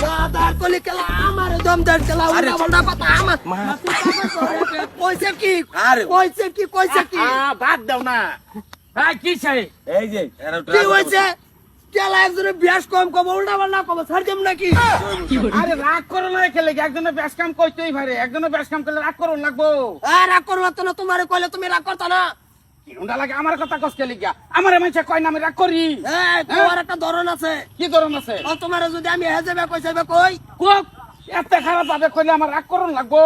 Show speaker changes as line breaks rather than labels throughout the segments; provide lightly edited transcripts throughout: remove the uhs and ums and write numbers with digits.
বাদার কলি কেলা আমার দমদার কেলা উল্টা পাল্টা কথা আমার কইছে কি
আরে
কইছে কি
বাদ দাও না কি চাই
এই যে
কি হইছে কেলা একজনে ব্যাস কম কম উল্টা পাল্টা কম ছাড় দেম নাকি
আরে রাগ করো না খেলে একজনের ব্যাস কাম কইতেই পারে একজনের ব্যাস কাম করলে রাগ করো লাগবো
রাগ করো তো না তোমারে কইলে তুমি রাগ করতা না
কিরুন্ডা লাগে আমার কথা কষ্ট লিগা আমার মানুষ কয় না আমি রাগ করি
তোমার একটা ধরন আছে
কি ধরন আছে
তোমার যদি আমি হেজেবে কইছাবে কই
কোক এত খারাপ ভাবে কইলে আমার রাগ করন লাগবো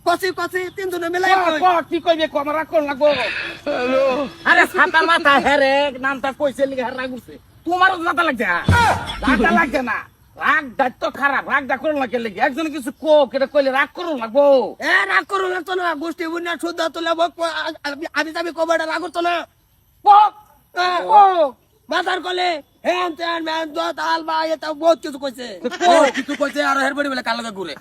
কসি তিন জনে মিলাই কই
কি কইবে কো আমার রাগ করন লাগবো আরে ছাতা মাথা হেরে নামটা কইছে লিগা রাগ উঠছে তোমারও জাতা লাগছে জাতা লাগছে না রাগ দায়িত্ব খারাপ রাগ দা করন লাগে লিগা একজন কিছু কোক এটা কইলে রাগ করন লাগবো
রাগ করো না তো না গোষ্ঠী বুনা শুদ্ধ তোলে আমি যাবি কবাটা রাগ করতো না
কোক
বাজার কলে হ্যান ত্যান ম্যান দত আলবা এটা বহুত কিছু কইছে
কিছু কইছে আর হের বাড়ি বলে কাল লগে ঘুরে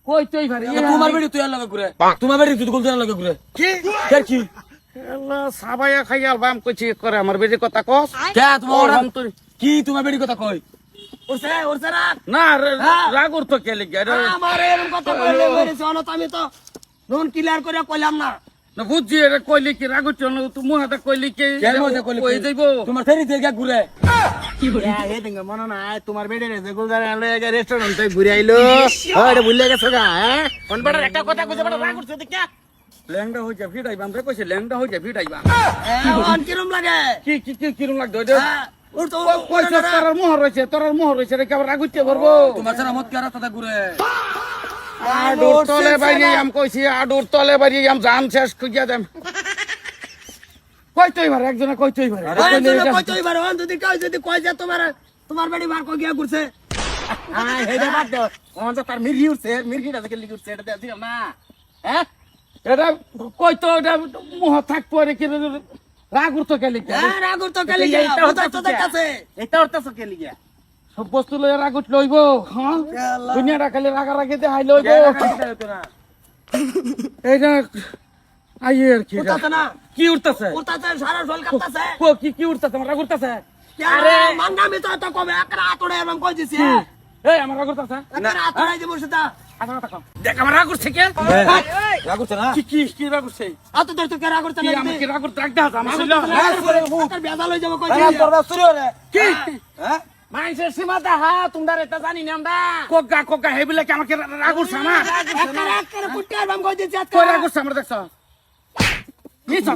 কইতেই পারে
তোমার বাড়ি তুই আর লগে ঘুরে তোমার বাড়ি তুই কোন লগে ঘুরে
কি
কি
আল্লাহ সাবায়া খাইয়াল বাম কইছি করে আমার বেজে কথা কস
কে তোমার
ওর অন্তর
কি তোমার বাড়ি কথা কই
ওরছে রাগ
না রাগ উঠতো কে লিগা
আমার এরকম কথা কইলে মেরেছে অনত আমি তো নন ক্লিয়ার করে কইলাম না
না বুঝছি এটা কইলে কি রাগ উঠতো না তুই মুহাতে কইলে কি
কেন মজা কইলি
কই যাইবো
তোমার ফেরি থেকে ঘুরে
হে দেঙ্গা মনে না তোমার বেডে রে গুলদার আনলে রেস্টুরেন্টে ঘুরে আইলো ওরে ভুলে গেছো গা হ্যাঁ
কোন বড় একটা কথা কইছে বড় রাগ উঠছে দেখা
ল্যাংডা হইছে ফিটাইবা আমরা কইছে ল্যাংডা হইছে ফিটাইবা
অন কিরম লাগে
কি কি কি কিরম লাগতো এটা
ওর তো
কইছে তোর মোহর রইছে রে কেবল রাগ উঠতে পারবো
তোমার সারা মত কারা কথা ঘুরে
আডুর তলে বাইরে আম কইছি আডুর তলে বাইরে আম জান শেষ কইয়া দেম কইতেই পারে একজনে কইতেই পারে
কইতেই পারে অন যদি কই যদি কই যে তোমার বাড়ি বার কই গিয়া ঘুরছে
হেডা বাদ দাও অন তো তার মির্গি উঠছে মির্গিটা থেকে লিখে উঠছে এটা দিও না হ্যাঁ এটা কইতো এটা মোহ থাকতো রে কি রাগ উঠতো কে লিখে
রাগ তো কালি
এটা
কাছে
এটা উঠতেছ কে লিখে সব বস্তু লয়ে রাগ উঠ লইব হ্যাঁ দুনিয়াটা খালি রাগারাগি দেখাই লইব এইটা আইয়ের কি
উঠতাছে না
কি উঠতেছে
উঠতাছে সারা ঝোল কাটতাছে
কি উঠতেছে আমার রাগ উঠতেছে
আরে মাঙ্গামি তো কবে একরা আতড়ে এরকম কই দিছি
এই আমার রাগ উঠতেছে
একরা আতড়াই দিব সেটা
দেখ আমার রাগ উঠছে কে
রাগ করছে না
কি রাগ উঠছে
আত তোর তো কে রাগ করতে
কি
না
আমাকে রাগ উঠতে রাগ দাও আমার ছিল
তোর বেজাল হই যাব কই
তোর শুরু রে
কি
হ্যাঁ
মাইসের সীমা হা তোমরা এটা জানি না আমরা কোকা হেবিলে কি আমাকে রাগ উঠছে আমার
একরা কুটিয়ার বাম কই দিছি
কই রাগ উঠছে আমার দেখছ মিছা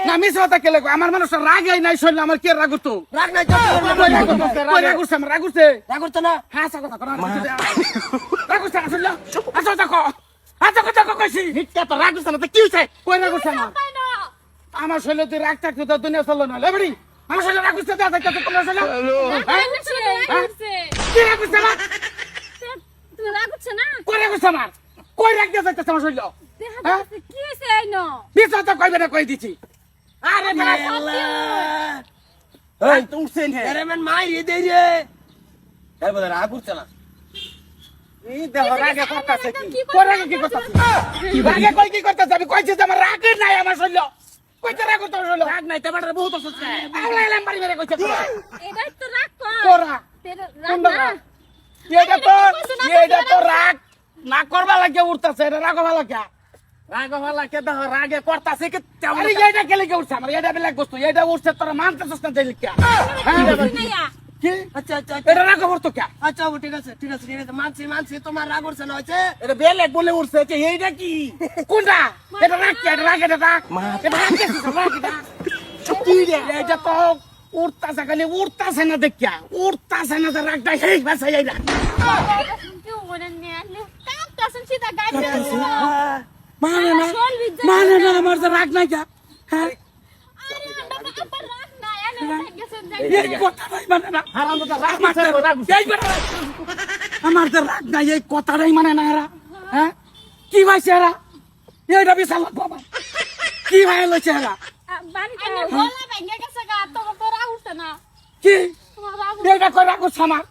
না মিছা কথা কেলে আমার মানুষ রাগই নাই শুনলে আমার কে রাগ উঠতো
রাগ নাই তো
কই রাগ উঠছে আমার রাগ উঠছে
রাগ করতে না
হ্যাঁ কথা কর রাগ উঠছে শুনলে আচ্ছা দেখো কইছি মিথ্যা তো রাগ উঠছে না তো কি হইছে কই রাগ উঠছে আমার আমার শৈলে তুই রাগ থাকতো তো দুনিয়া চললো না লেবড়ি আমার শৈলে রাগ উঠছে দেখা যাচ্ছে তোমরা শৈলে কি রাগ উঠছে আমার
তুমি রাগ হচ্ছে না
কই রাগ উঠছে আমার কই রাগ দিয়ে যাচ্ছে আমার শৈলে
কি হয়েছে এই নো
মিথ্যা তো কইবে না কই দিছি আরে
এই
তুমি সেন হে
আরে মান মাই রে দে রে
এই বলে রাগ করছে না
এই দেহ রাগে করতেছে কি কই রাগে কি করতেছে রাগে কই কি করতেছে আমি কইছি যে আমার রাগ নাই আমার শৈলে কইতে রাগ করতে শৈলে রাগ নাই তে বাড়রে বহুত অসুস্থ আউলা এলাম বাড়ি মেরে কইছে
এটাই তো রাগ কর
তোরা
রাগ না
এটা তো রাগ না করবা লাগে উঠতেছে এটা রাগবা লাগে রাগবা লাগে দেহ রাগে করতেছে কি আরে এটা কে লাগে উঠছে আমার এটা বেলাক বস্তু এটা উঠছে তোরা মানতেছস না দেলি কি কি
আচ্ছা আচ্ছা
এটা রাগ করতো কি
আচ্ছা ঠিক আছে মানছি তোমার রাগ করছে না হইছে
এটা বেলাক বলে উঠছে যে এইটা কি কোনটা এটা রাগ কি এটা রাগ এটা রাগ এটা রাগ কি এটা তো উঠতাছে খালি উঠতাছে না দেখিয়া উঠতাছে না যে রাগটা হেই বাসাই আইলা মানে না আমার যে রাগ নাই কা হ্যাঁ এই কথাটাই মানে না আমার যে রাগ নাই এই কথাটাই মানে না এরা হ্যাঁ কি ভাইছে এরা এইটা বিশাল বাবা কি ভাই লইছে এরা কি এইটা কই রাগ করছে আমার